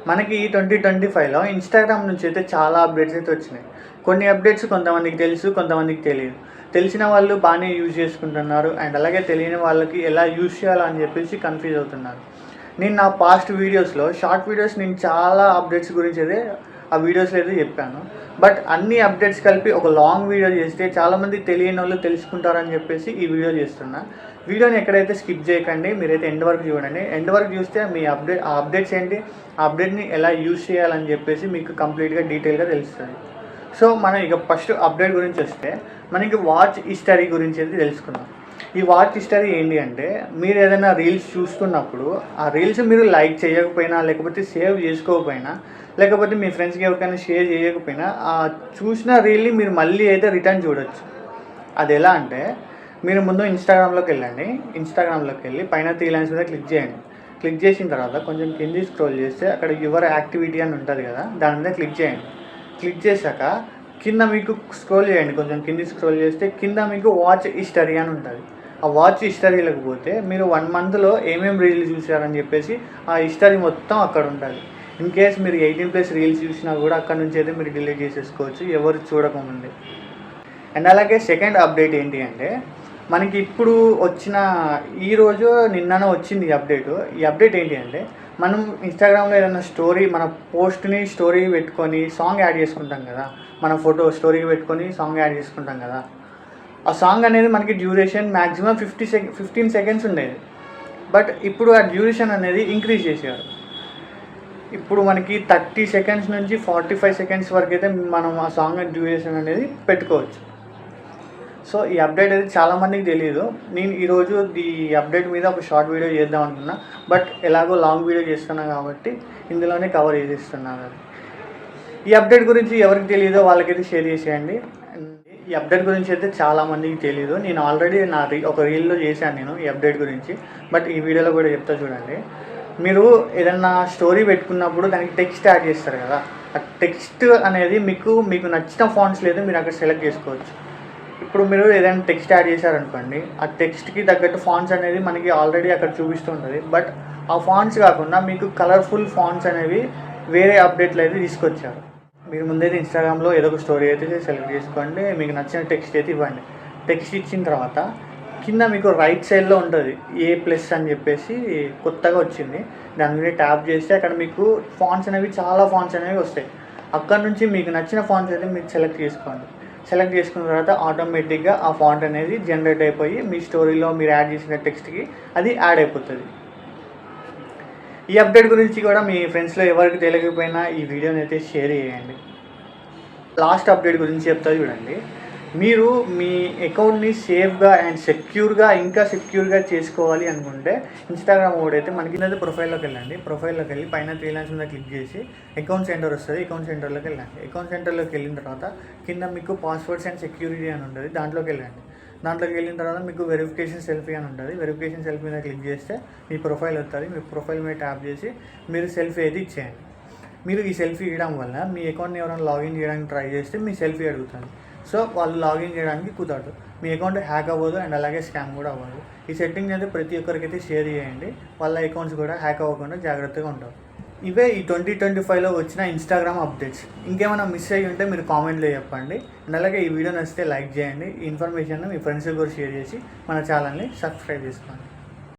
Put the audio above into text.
మనకి 2025లో ఇన్‌స్టాగ్రామ్ నుంచి అయితే చాలా అప్డేట్స్ అయితే వచ్చినాయి. కొన్ని అప్డేట్స్ కొంతమందికి తెలుసు, కొంతమందికి తెలీదు. తెలిసిన వాళ్ళు బానే యూజ్ చేసుకుంటున్నారు. అండ్ అలాగే తెలియని వాళ్ళకి ఎలా యూజ్ చేయాలో అని చెప్పేసి కన్‌ఫ్యూజ్ అవుతున్నారు. నేను నా పాస్ట్ వీడియోస్‌లో షార్ట్ వీడియోస్ నేను చాలా అప్డేట్స్ గురించి అయితే ఆ వీడియోస్‌లో అయితే చెప్పాను. బట్ అన్ని అప్డేట్స్ కలిపి ఒక లాంగ్ వీడియో చేస్తే చాలామంది తెలియనోళ్ళు తెలుసుకుంటారని చెప్పేసి ఈ వీడియో చేస్తున్నా. వీడియోని ఎక్కడైతే స్కిప్ చేయకండి. మీరైతే ఎండ్ వరకు చూడండి. ఎండ్ వరకు చూస్తే మీ అప్డేట్స్ ఏంటి, ఆ అప్డేట్‌ని ఎలా యూజ్ చేయాలని చెప్పేసి మీకు కంప్లీట్‌గా డీటెయిల్‌గా తెలుస్తుంది. సో మనం ఇక ఫస్ట్ అప్డేట్ గురించి వస్తే మనకి వాచ్ హిస్టరీ గురించి అయితే తెలుసుకుందాం. ఈ వాచ్ హిస్టరీ ఏంటి అంటే, మీరు ఏదైనా రీల్స్ చూస్తున్నప్పుడు ఆ రీల్స్ మీరు లైక్ చేయకపోయినా, లేకపోతే సేవ్ చేసుకోకపోయినా, లేకపోతే మీ ఫ్రెండ్స్కి ఎవరికైనా షేర్ చేయకపోయినా ఆ చూసిన రీల్ని మీరు మళ్ళీ అయితే రిటర్న్ చూడొచ్చు. అది ఎలా అంటే, మీరు ముందు ఇన్‌స్టాగ్రామ్‌లోకి వెళ్ళండి. ఇన్‌స్టాగ్రామ్‌లోకి వెళ్ళి పైన 3 లైన్స్ మీద క్లిక్ చేయండి. క్లిక్ చేసిన తర్వాత కొంచెం కిందికి స్క్రోల్ చేస్తే అక్కడ యువర్ యాక్టివిటీ అని ఉంటుంది కదా, దాని మీద క్లిక్ చేయండి. క్లిక్ చేశాక కింద మీకు స్క్రోల్ చేయండి. కొంచెం కిందికి స్క్రోల్ చేస్తే కింద మీకు వాచ్ హిస్టరీ అని ఉంటుంది. ఆ వాచ్ హిస్టరీలోకి పోతే మీరు 1 మంత్లో ఏమేమి రీల్స్ చూసారని చెప్పేసి ఆ హిస్టరీ మొత్తం అక్కడ ఉంటుంది. ఇన్ కేస్ మీరు 18+ రీల్స్ చూసినా కూడా అక్కడ నుంచి అయితే మీరు డిలీట్ చేసేసుకోవచ్చు, ఎవరు చూడకముందే. అండ్ అలాగే సెకండ్ అప్డేట్ ఏంటి అంటే, మనకి ఇప్పుడు వచ్చిన ఈరోజు నిన్ననే వచ్చింది ఈ అప్డేట్. ఈ అప్డేట్ ఏంటి అంటే, మనం ఇన్‌స్టాగ్రామ్‌లో ఏదైనా మన పోస్ట్‌ని స్టోరీ పెట్టుకొని సాంగ్ యాడ్ చేసుకుంటాం కదా, మన ఫోటో స్టోరీకి పెట్టుకొని సాంగ్ యాడ్ చేసుకుంటాం కదా, ఆ సాంగ్ అనేది మనకి డ్యూరేషన్ మ్యాక్సిమం 15 సెకండ్స్ ఉండేది. బట్ ఇప్పుడు ఆ డ్యూరేషన్ అనేది ఇంక్రీజ్ చేశారు. ఇప్పుడు మనకి 30 సెకండ్స్ నుంచి 45 సెకండ్స్ వరకు అయితే మనం ఆ సాంగ్ డ్యూరేషన్ అనేది పెట్టుకోవచ్చు. సో ఈ అప్డేట్ అయితే చాలామందికి తెలియదు. నేను ఈరోజు ఈ అప్డేట్ మీద ఒక షార్ట్ వీడియో చేద్దాం అనుకున్నా. బట్ ఎలాగో లాంగ్ వీడియో చేస్తున్నా కాబట్టి ఇందులోనే కవర్ చేసేస్తున్నాను. ఈ అప్డేట్ గురించి ఎవరికి తెలియదో వాళ్ళకైతే షేర్ చేసేయండి. ఈ అప్డేట్ గురించి అయితే చాలామందికి తెలియదు. నేను ఆల్రెడీ ఒక రీల్లో చేశాను నేను ఈ అప్డేట్ గురించి. బట్ ఈ వీడియోలో కూడా చెప్తా చూడండి. మీరు ఏదన్నా స్టోరీ పెట్టుకున్నప్పుడు దానికి టెక్స్ట్ యాడ్ చేస్తారు కదా, ఆ టెక్స్ట్ అనేది మీకు నచ్చిన ఫాంట్స్ లేదు మీరు అక్కడ సెలెక్ట్ చేసుకోవచ్చు. ఇప్పుడు మీరు ఏదైనా టెక్స్ట్ యాడ్ చేశారనుకోండి, ఆ టెక్స్ట్కి తగ్గట్టు ఫాంట్స్ అనేది మనకి ఆల్రెడీ అక్కడ చూపిస్తుంటుంది. బట్ ఆ ఫాంట్స్ కాకుండా మీకు కలర్ఫుల్ ఫాంట్స్ అనేవి వేరే అప్డేట్లు అయితే తీసుకొచ్చారు. మీరు ముందైతే ఇన్‌స్టాగ్రామ్‌లో ఏదో ఒక స్టోరీ అయితే సెలెక్ట్ చేసుకోండి. మీకు నచ్చిన టెక్స్ట్ అయితే ఇవ్వండి. టెక్స్ట్ ఇచ్చిన తర్వాత కింద మీకు రైట్ సైడ్లో ఉంటుంది A+ అని చెప్పేసి కొత్తగా వచ్చింది. దాని మీద ట్యాప్ చేస్తే అక్కడ మీకు ఫాంట్స్ అనేవి చాలా ఫాంట్స్ అనేవి వస్తాయి. అక్కడ నుంచి మీకు నచ్చిన ఫాంట్స్ అయితే మీరు సెలెక్ట్ చేసుకోండి. సెలెక్ట్ చేసుకున్న తర్వాత ఆటోమేటిక్గా ఆ ఫాంట్ అనేది జనరేట్ అయిపోయి మీ స్టోరీలో మీరు యాడ్ చేసిన టెక్స్ట్కి అది యాడ్ అయిపోతుంది. ఈ అప్డేట్ గురించి కూడా మీ ఫ్రెండ్స్లో ఎవరికి తెలియకపోయినా ఈ వీడియోని అయితే షేర్ చేయండి. లాస్ట్ అప్డేట్ గురించి చెప్తా చూడండి. మీరు మీ అకౌంట్ని సేఫ్గా అండ్ ఇంకా సెక్యూర్గా చేసుకోవాలి అనుకుంటే ఇన్‌స్టాగ్రామ్ అయితే మనకి ప్రొఫైల్లోకి వెళ్ళండి. ప్రొఫైల్లోకి వెళ్ళి పైన 3 లైన్స్ మీద క్లిక్ చేసి అకౌంట్ సెంటర్ వస్తుంది. అకౌంట్ సెంటర్లోకి వెళ్ళండి. అకౌంట్ సెంటర్లోకి వెళ్ళిన తర్వాత కింద మీకు పాస్వర్డ్స్ అండ్ సెక్యూరిటీ అని ఉంటుంది, దాంట్లోకి వెళ్ళండి. దాంట్లోకి వెళ్ళిన తర్వాత మీకు వెరిఫికేషన్ సెల్ఫీ అని ఉంటుంది. వెరిఫికేషన్ సెల్ఫీ మీద క్లిక్ చేస్తే మీ ప్రొఫైల్ వస్తుంది. మీ ప్రొఫైల్ మీద ట్యాప్ చేసి మీరు సెల్ఫీ అయితే ఇచ్చేయండి. మీరు ఈ సెల్ఫీ ఇవ్వడం వల్ల మీ అకౌంట్ని ఎవరైనా లాగిన్ చేయడానికి ట్రై చేస్తే మీ సెల్ఫీ అడుగుతుంది. సో వాళ్ళు లాగిన్ చేయడానికి కుదరదు. మీ అకౌంట్ హ్యాక్ అవ్వదు అండ్ అలాగే స్కామ్ కూడా అవ్వదు. ఈ సెట్టింగ్ అయితే ప్రతి ఒక్కరికైతే షేర్ చేయండి. వాళ్ళ అకౌంట్స్ కూడా హ్యాక్ అవ్వకుండా జాగ్రత్తగా ఉంటారు. ఇవే ఈ 2025లో వచ్చిన ఇన్‌స్టాగ్రామ్ అప్డేట్స్. ఇంకేమైనా మిస్ అయ్యి ఉంటే మీరు కామెంట్లో చెప్పండి. అండ్ అలాగే ఈ వీడియో నచ్చితే లైక్ చేయండి. ఈ ఇన్ఫర్మేషన్ మీ ఫ్రెండ్స్కి కూడా షేర్ చేసి మన ఛానల్ని సబ్స్క్రైబ్ చేసుకోండి.